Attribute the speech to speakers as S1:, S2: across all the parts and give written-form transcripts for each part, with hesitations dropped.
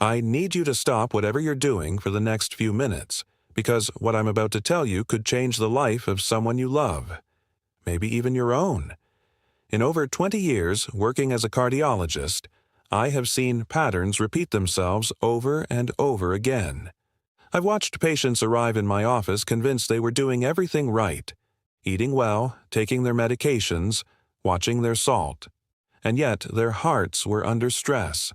S1: I need you to stop whatever you're doing for the next few minutes, because what I'm about to tell you could change the life of someone you love, maybe even your own. In over 20 years working as a cardiologist, I have seen patterns repeat themselves over and over again. I've watched patients arrive in my office convinced they were doing everything right, eating well, taking their medications, watching their salt, and yet their hearts were under stress.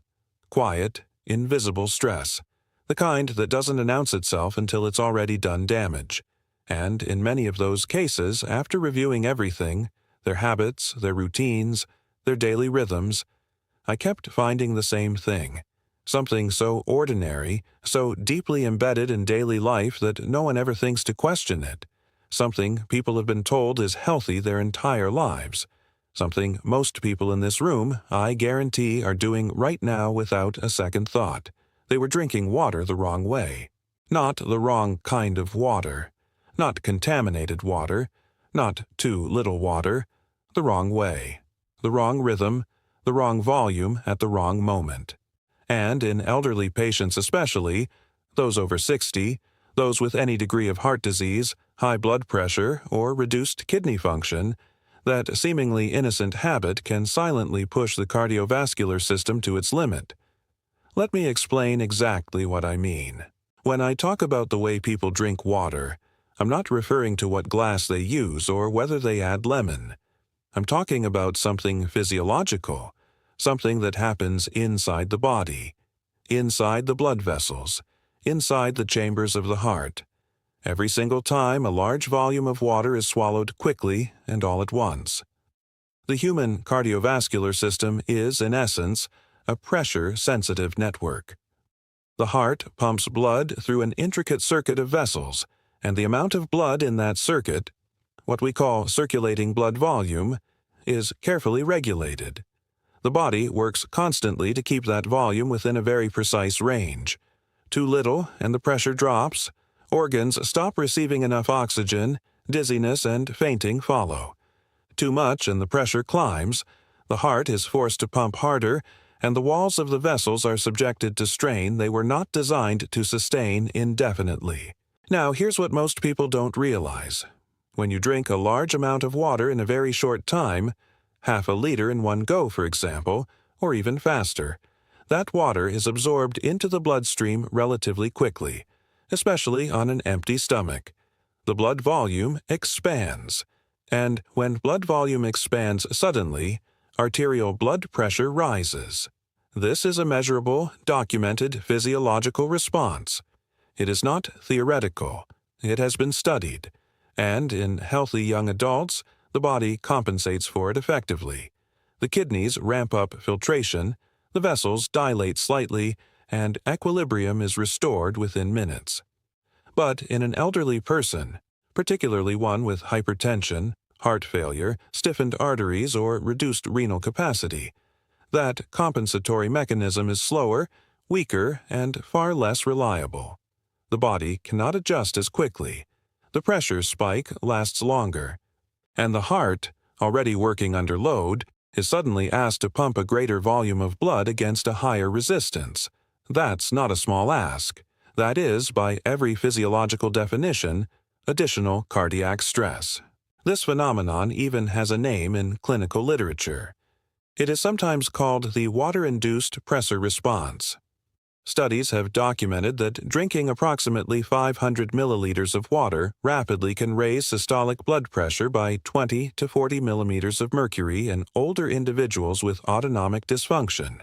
S1: Quiet, invisible stress, the kind that doesn't announce itself until it's already done damage. And in many of those cases, after reviewing everything, their habits, their routines, their daily rhythms, I kept finding the same thing. Something so ordinary, so deeply embedded in daily life that no one ever thinks to question it. Something people have been told is healthy their entire lives. Something most people in this room, I guarantee, are doing right now without a second thought. They were drinking water the wrong way. Not the wrong kind of water. Not contaminated water. Not too little water. The wrong way. The wrong rhythm. The wrong volume at the wrong moment. And in elderly patients especially, those over 60, those with any degree of heart disease, high blood pressure, or reduced kidney function, that seemingly innocent habit can silently push the cardiovascular system to its limit. Let me explain exactly what I mean. When I talk about the way people drink water, I'm not referring to what glass they use or whether they add lemon. I'm talking about something physiological, something that happens inside the body, inside the blood vessels, inside the chambers of the heart. Every single time a large volume of water is swallowed quickly and all at once. The human cardiovascular system is, in essence, a pressure-sensitive network. The heart pumps blood through an intricate circuit of vessels, and the amount of blood in that circuit, what we call circulating blood volume, is carefully regulated. The body works constantly to keep that volume within a very precise range. Too little, and the pressure drops. Organs stop receiving enough oxygen, dizziness and fainting follow. Too much and the pressure climbs. The heart is forced to pump harder, and the walls of the vessels are subjected to strain they were not designed to sustain indefinitely. Now, here's what most people don't realize. When you drink a large amount of water in a very short time, half a liter in one go, for example, or even faster, that water is absorbed into the bloodstream relatively quickly, especially on an empty stomach. The blood volume expands, and when blood volume expands suddenly, arterial blood pressure rises. This is a measurable, documented physiological response. It is not theoretical. It has been studied, and in healthy young adults, the body compensates for it effectively. The kidneys ramp up filtration, the vessels dilate slightly, and equilibrium is restored within minutes. But in an elderly person, particularly one with hypertension, heart failure, stiffened arteries, or reduced renal capacity, that compensatory mechanism is slower, weaker, and far less reliable. The body cannot adjust as quickly. The pressure spike lasts longer. And the heart, already working under load, is suddenly asked to pump a greater volume of blood against a higher resistance. That's not a small ask. That is, by every physiological definition, additional cardiac stress. This phenomenon even has a name in clinical literature. It is sometimes called the water-induced pressure response. Studies have documented that drinking approximately 500 milliliters of water rapidly can raise systolic blood pressure by 20 to 40 millimeters of mercury in older individuals with autonomic dysfunction,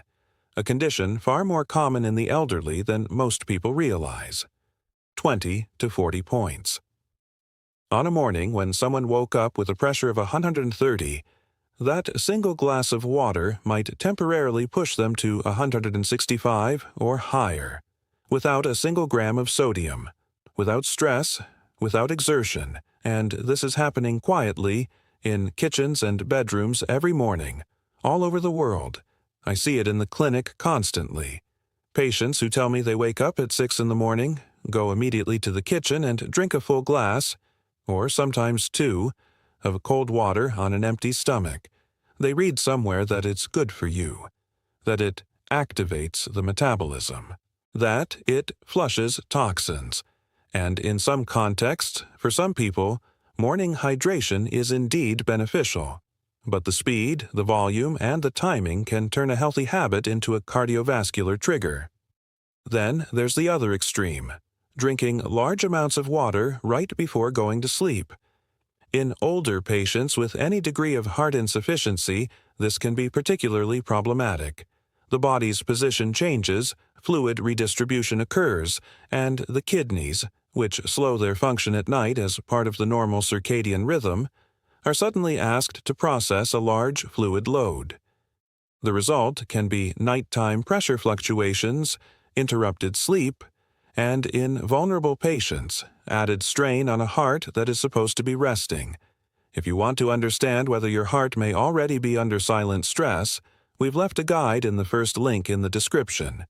S1: a condition far more common in the elderly than most people realize. 20 to 40 points. On a morning when someone woke up with a pressure of 130, that single glass of water might temporarily push them to 165 or higher, without a single gram of sodium, without stress, without exertion, and this is happening quietly in kitchens and bedrooms every morning, all over the world. I see it in the clinic constantly. Patients who tell me they wake up at 6 in the morning, go immediately to the kitchen and drink a full glass, or sometimes 2, of cold water on an empty stomach. They read somewhere that it's good for you, that it activates the metabolism. that it flushes toxins. And in some contexts, for some people, morning hydration is indeed beneficial. But the speed, the volume, and the timing can turn a healthy habit into a cardiovascular trigger. Then there's the other extreme, drinking large amounts of water right before going to sleep. In older patients with any degree of heart insufficiency, this can be particularly problematic. The body's position changes, fluid redistribution occurs, and the kidneys, which slow their function at night as part of the normal circadian rhythm, are suddenly asked to process a large fluid load. The result can be nighttime pressure fluctuations, interrupted sleep, and in vulnerable patients, added strain on a heart that is supposed to be resting. If you want to understand whether your heart may already be under silent stress, we've left a guide in the first link in the description,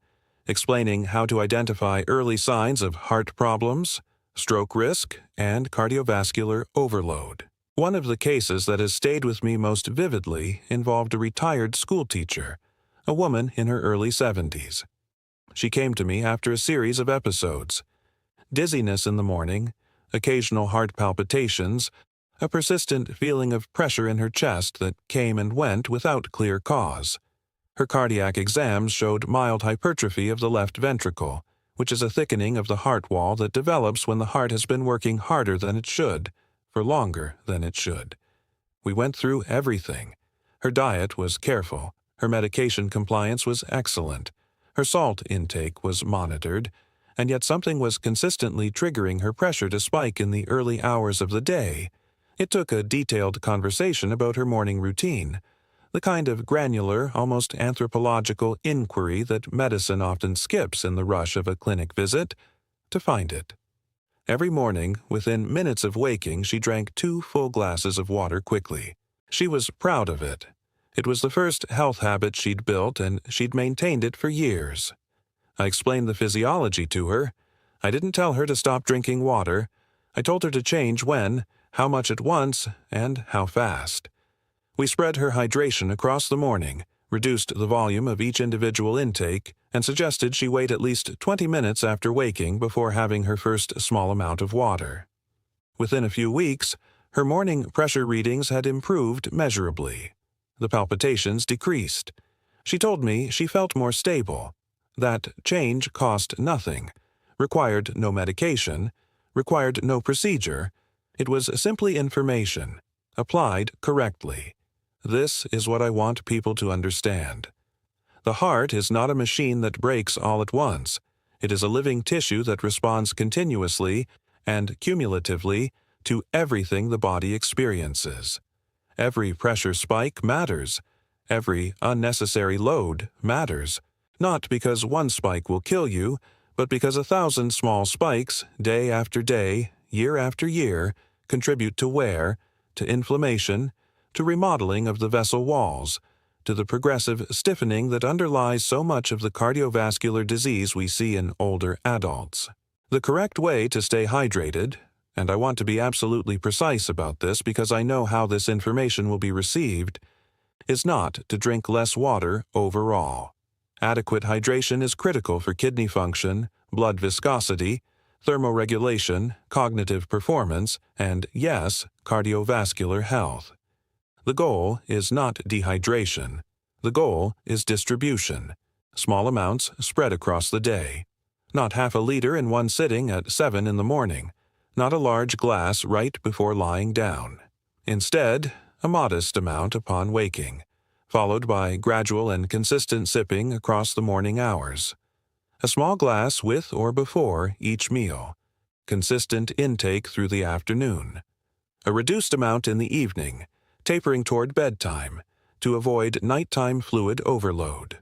S1: explaining how to identify early signs of heart problems, stroke risk, and cardiovascular overload. One of the cases that has stayed with me most vividly involved a retired schoolteacher, a woman in her early 70s. She came to me after a series of episodes: dizziness in the morning, occasional heart palpitations, a persistent feeling of pressure in her chest that came and went without clear cause. Her cardiac exams showed mild hypertrophy of the left ventricle, which is a thickening of the heart wall that develops when the heart has been working harder than it should, for longer than it should. We went through everything. Her diet was careful. Her medication compliance was excellent. Her salt intake was monitored, and yet something was consistently triggering her pressure to spike in the early hours of the day. It took a detailed conversation about her morning routine, the kind of granular, almost anthropological inquiry that medicine often skips in the rush of a clinic visit, to find it. Every morning, within minutes of waking, she drank 2 full glasses of water quickly. She was proud of it. It was the first health habit she'd built, and she'd maintained it for years. I explained the physiology to her. I didn't tell her to stop drinking water. I told her to change when, how much at once, and how fast. We spread her hydration across the morning, reduced the volume of each individual intake, and suggested she wait at least 20 minutes after waking before having her first small amount of water. Within a few weeks, her morning pressure readings had improved measurably. The palpitations decreased. She told me she felt more stable. That change cost nothing, required no medication, required no procedure. It was simply information, applied correctly. This is what I want people to understand. The heart is not a machine that breaks all at once. It is a living tissue that responds continuously and cumulatively to everything the body experiences. Every pressure spike matters. Every unnecessary load matters. Not because one spike will kill you, but because 1,000 small spikes, day after day, year after year, contribute to wear, to inflammation, to remodeling of the vessel walls, to the progressive stiffening that underlies so much of the cardiovascular disease we see in older adults. The correct way to stay hydrated, and I want to be absolutely precise about this because I know how this information will be received, is not to drink less water overall. Adequate hydration is critical for kidney function, blood viscosity, thermoregulation, cognitive performance, and, yes, cardiovascular health. The goal is not dehydration. The goal is distribution. Small amounts spread across the day. Not half a liter in one sitting at 7 in the morning. Not a large glass right before lying down. Instead, a modest amount upon waking, followed by gradual and consistent sipping across the morning hours. A small glass with or before each meal. Consistent intake through the afternoon. A reduced amount in the evening, tapering toward bedtime, to avoid nighttime fluid overload.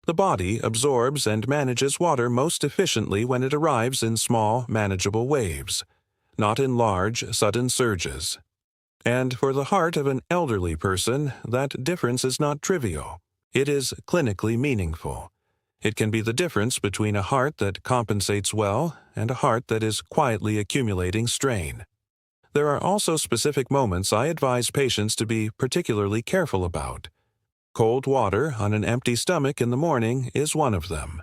S1: The body absorbs and manages water most efficiently when it arrives in small, manageable waves, not in large, sudden surges. And for the heart of an elderly person, that difference is not trivial. It is clinically meaningful. It can be the difference between a heart that compensates well and a heart that is quietly accumulating strain. There are also specific moments I advise patients to be particularly careful about. Cold water on an empty stomach in the morning is one of them.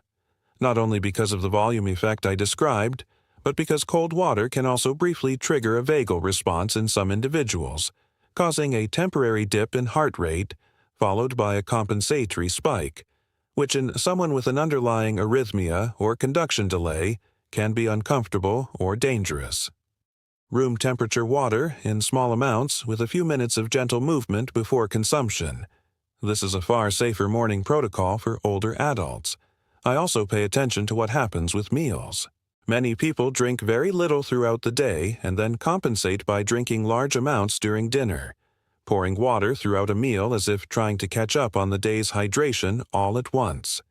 S1: not only because of the volume effect I described, but because cold water can also briefly trigger a vagal response in some individuals, causing a temporary dip in heart rate, followed by a compensatory spike, which in someone with an underlying arrhythmia or conduction delay can be uncomfortable or dangerous. Room temperature water in small amounts with a few minutes of gentle movement before consumption. This is a far safer morning protocol for older adults. I also pay attention to what happens with meals. Many people drink very little throughout the day and then compensate by drinking large amounts during dinner, pouring water throughout a meal as if trying to catch up on the day's hydration all at once.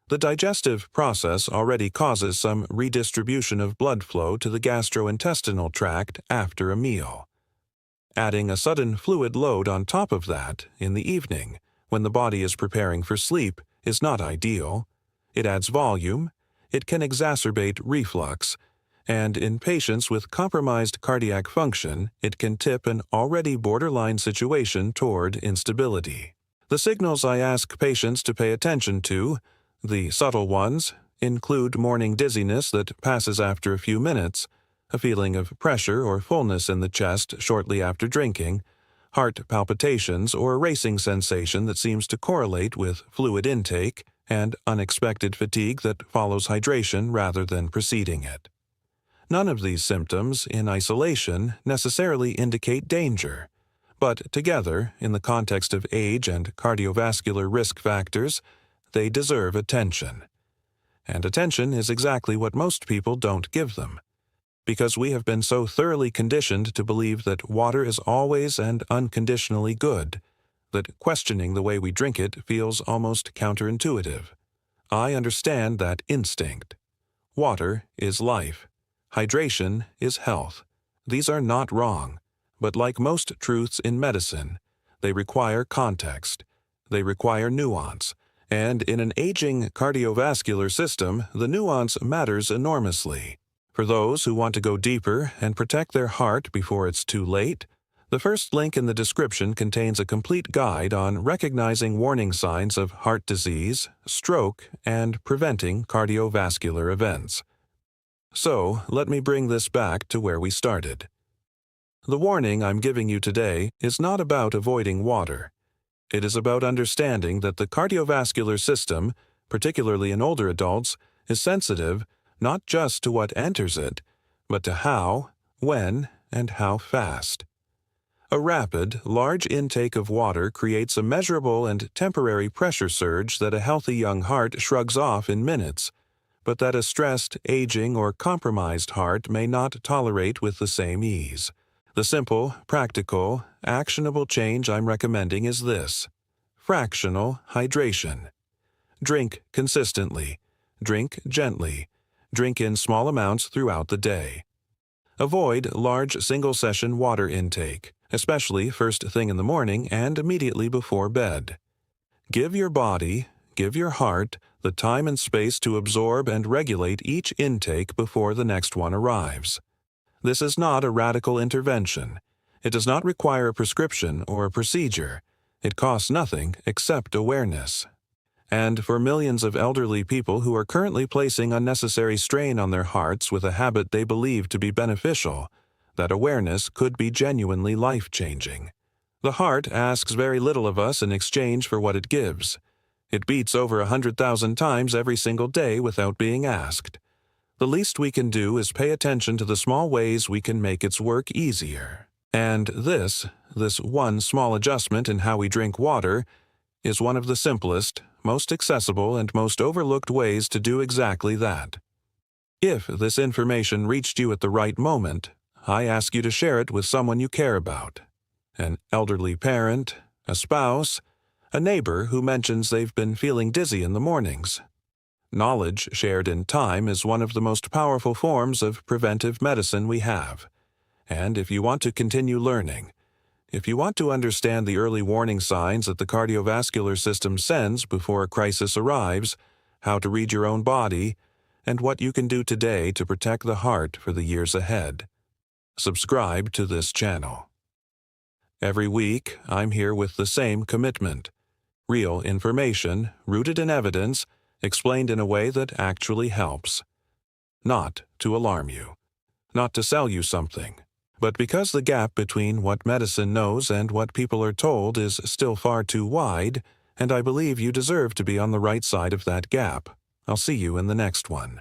S1: The digestive process already causes some redistribution of blood flow to the gastrointestinal tract after a meal. Adding a sudden fluid load on top of that in the evening, when the body is preparing for sleep, is not ideal. It adds volume, it can exacerbate reflux, and in patients with compromised cardiac function, it can tip an already borderline situation toward instability. The signals I ask patients to pay attention to, the subtle ones, include morning dizziness that passes after a few minutes, a feeling of pressure or fullness in the chest shortly after drinking, heart palpitations or a racing sensation that seems to correlate with fluid intake, and unexpected fatigue that follows hydration rather than preceding it. None of these symptoms, in isolation, necessarily indicate danger, but together, in the context of age and cardiovascular risk factors, they deserve attention. And attention is exactly what most people don't give them, because we have been so thoroughly conditioned to believe that water is always and unconditionally good, that questioning the way we drink it feels almost counterintuitive. I understand that instinct. Water is life. Hydration is health. These are not wrong, but like most truths in medicine, they require context. They require nuance. And in an aging cardiovascular system, the nuance matters enormously. For those who want to go deeper and protect their heart before it's too late, the first link in the description contains a complete guide on recognizing warning signs of heart disease, stroke, and preventing cardiovascular events. So, let me bring this back to where we started. The warning I'm giving you today is not about avoiding water. It is about understanding that the cardiovascular system, particularly in older adults, is sensitive not just to what enters it, but to how, when, and how fast. A rapid, large intake of water creates a measurable and temporary pressure surge that a healthy young heart shrugs off in minutes, but that a stressed, aging, or compromised heart may not tolerate with the same ease. The simple, practical, actionable change I'm recommending is this: fractional hydration. Drink consistently. Drink gently. Drink in small amounts throughout the day. Avoid large single-session water intake, especially first thing in the morning and immediately before bed. Give your body, give your heart, the time and space to absorb and regulate each intake before the next one arrives. This is not a radical intervention. It does not require a prescription or a procedure. It costs nothing except awareness. And for millions of elderly people who are currently placing unnecessary strain on their hearts with a habit they believe to be beneficial, that awareness could be genuinely life-changing. The heart asks very little of us in exchange for what it gives. It beats over 100,000 times every single day without being asked. The least we can do is pay attention to the small ways we can make its work easier. And this one small adjustment in how we drink water, is one of the simplest, most accessible, and most overlooked ways to do exactly that. If this information reached you at the right moment, I ask you to share it with someone you care about. An elderly parent, a spouse, a neighbor who mentions they've been feeling dizzy in the mornings. Knowledge shared in time is one of the most powerful forms of preventive medicine we have. And if you want to continue learning, if you want to understand the early warning signs that the cardiovascular system sends before a crisis arrives, how to read your own body, and what you can do today to protect the heart for the years ahead, subscribe to this channel. Every week, I'm here with the same commitment: real information, rooted in evidence, explained in a way that actually helps. Not to alarm you, not to sell you something, but because the gap between what medicine knows and what people are told is still far too wide, and I believe you deserve to be on the right side of that gap. I'll see you in the next one.